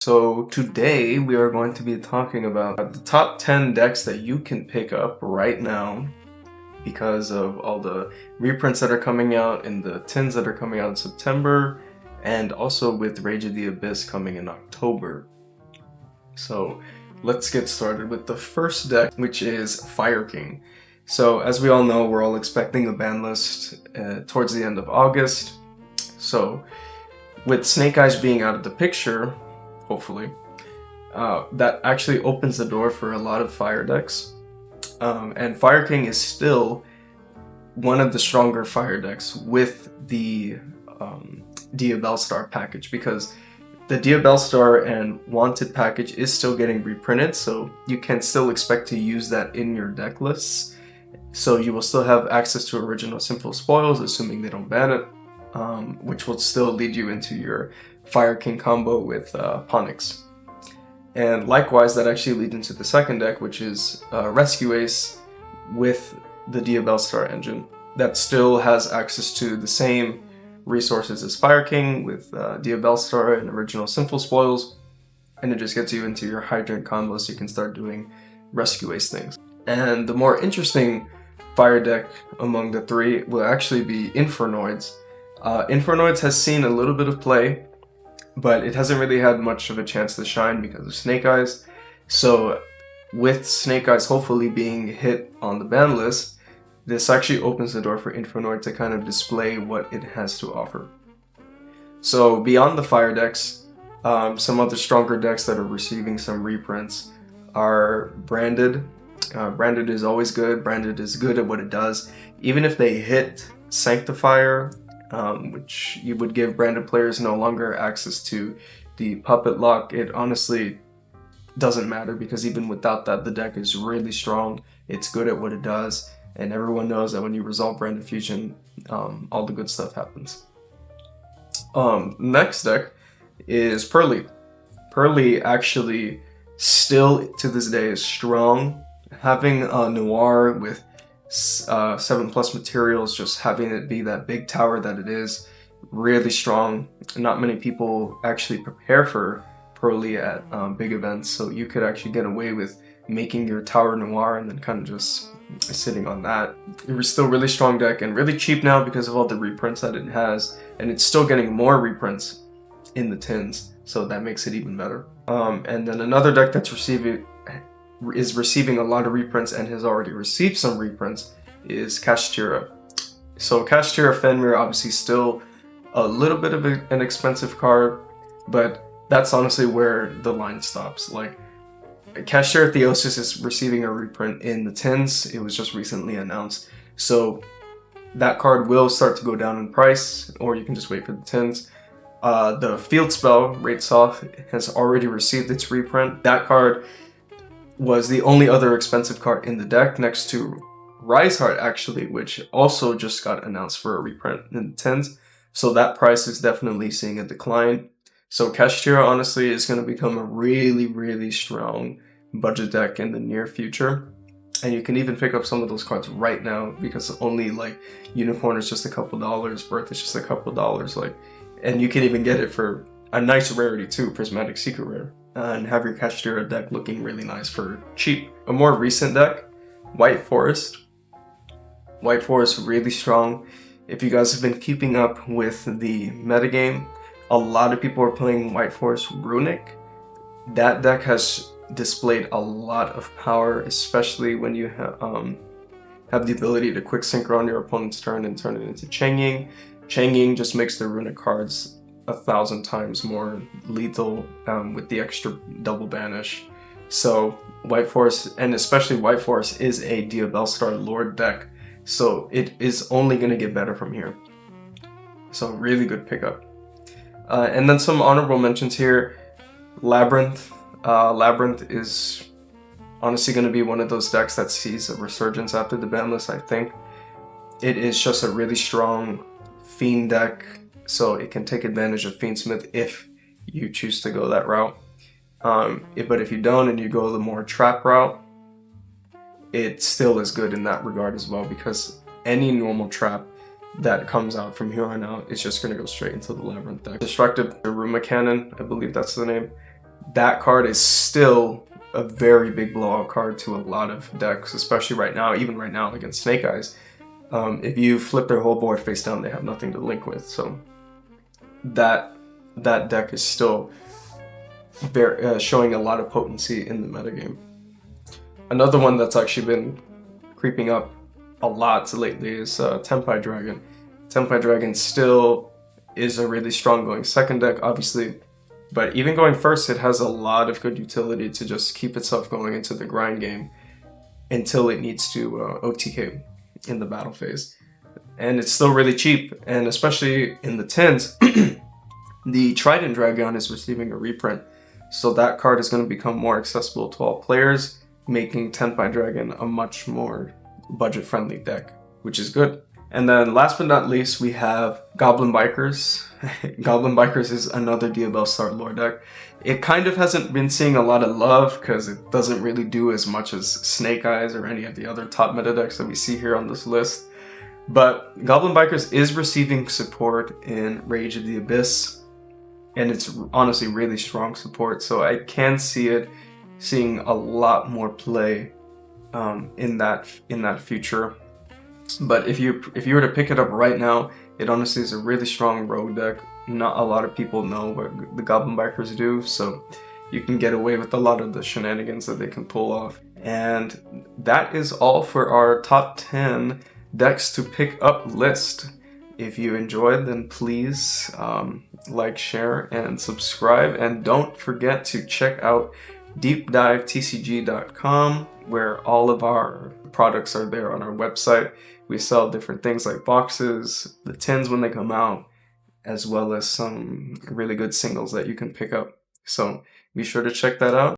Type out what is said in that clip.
So today we are going to be talking about the top 10 decks that you can pick up right now because of all the reprints that are coming out and the tins that are coming out in September, and also with Rage of the Abyss coming in October. So let's get started with the first deck, which is Fire King. So as we all know, we're all expecting a ban list towards the end of August. So with Snake Eyes being out of the picture, hopefully, that actually opens the door for a lot of fire decks. And Fire King is still one of the stronger fire decks with the Diabellstar package, because the Diabellstar and Wanted package is still getting reprinted, so you can still expect to use that in your deck lists. So you will still have access to original Simple Spoils, assuming they don't ban it, which will still lead you into your Fire King combo with Ponix. And likewise, that actually leads into the second deck, which is Rescue Ace with the Diabellstar engine. That still has access to the same resources as Fire King with Diabellstar and original Simple Spoils, and it just gets you into your Hydrant combo so you can start doing Rescue Ace things. And the more interesting fire deck among the three will actually be Infernoids. Infernoids has seen a little bit of play, but it hasn't really had much of a chance to shine because of Snake Eyes. So with Snake Eyes hopefully being hit on the ban list, this actually opens the door for Infernoid to kind of display what it has to offer. So beyond the fire decks, some other stronger decks that are receiving some reprints are Branded. Branded is always good. Branded is good at what it does. Even if they hit Sanctifier, which you would give branded players no longer access to the puppet lock, it honestly doesn't matter, because even without that, the deck is really strong. It's good at what it does, and everyone knows that when you resolve branded fusion, all the good stuff happens. Next deck is Pearly. Pearly actually still to this day is strong. Having a Noir with 7+ materials, just having it be that big tower that it is, really strong. Not many people actually prepare for Pearly at big events, so you could actually get away with making your tower Noir and then kind of just sitting on that. It was still really strong deck and really cheap now because of all the reprints that it has, and it's still getting more reprints in the tins, so that makes it even better. And then another deck that's receiving a lot of reprints and has already received some reprints is Kashtira. So Kashtira Fenrir obviously still a little bit of an expensive card, but that's honestly where the line stops. Like, Kashtira Theosis is receiving a reprint in the tins. It was just recently announced, so that card will start to go down in price, or you can just wait for the tins. The Field Spell Raidsoth has already received its reprint. That card was the only other expensive card in the deck, next to Riseheart actually, which also just got announced for a reprint in the tins. So that price is definitely seeing a decline. So Kashtira honestly is going to become a really, really strong budget deck in the near future. And you can even pick up some of those cards right now, because only like Unicorn is just a couple dollars, Birth is just a couple dollars, like, and you can even get it for a nice rarity too, Prismatic Secret Rare, and have your Kashtira deck looking really nice for cheap. A more recent deck, White Forest. White Forest really strong. If you guys have been keeping up with the metagame, a lot of people are playing White Forest Runic. That deck has displayed a lot of power, especially when you have the ability to quick synchro on your opponent's turn and turn it into Changing. Changing just makes the Runic cards 1,000 times more lethal with the extra double banish. So White Forest, and especially White Forest, is a Diabellstar Lord deck, so it is only going to get better from here. So really good pickup. And then some honorable mentions here. Labyrinth. Labyrinth is honestly going to be one of those decks that sees a resurgence after the ban list, I think. It is just a really strong Fiend deck, so it can take advantage of Fiendsmith if you choose to go that route. But if you don't and you go the more trap route, it still is good in that regard as well, because any normal trap that comes out from here on out is just going to go straight into the Labyrinth deck. Destructive Aruma Cannon, I believe that's the name. that card is still a very big blowout card to a lot of decks, especially right now, even right now against Snake Eyes. If you flip their whole board face down, they have nothing to link with. So that deck is still showing a lot of potency in the metagame. Another one that's actually been creeping up a lot lately is Tempai Dragon. Tempai Dragon still is a really strong going second deck, obviously, but even going first, it has a lot of good utility to just keep itself going into the grind game until it needs to OTK in the battle phase. And it's still really cheap, and especially in the tins, the Trident Dragon is receiving a reprint, so that card is going to become more accessible to all players, making Tempai Dragon a much more budget-friendly deck, which is good. And then last but not least, we have Goblin Bikers. Goblin Bikers is another Diabell Star lore deck. It kind of hasn't been seeing a lot of love because it doesn't really do as much as Snake Eyes or any of the other top meta decks that we see here on this list. But Goblin Bikers is receiving support in Rage of the Abyss, and it's honestly really strong support, so I can see it seeing a lot more play in that future. But if you were to pick it up right now, it honestly is a really strong rogue deck. Not a lot of people know what the Goblin Bikers do, so you can get away with a lot of the shenanigans that they can pull off. And that is all for our top 10 decks to pick up list. If you enjoyed, then please like, share, and subscribe. And don't forget to check out deepdivetcg.com, where all of our products are there on our website. We sell different things like boxes, the tins when they come out, as well as some really good singles that you can pick up. So be sure to check that out.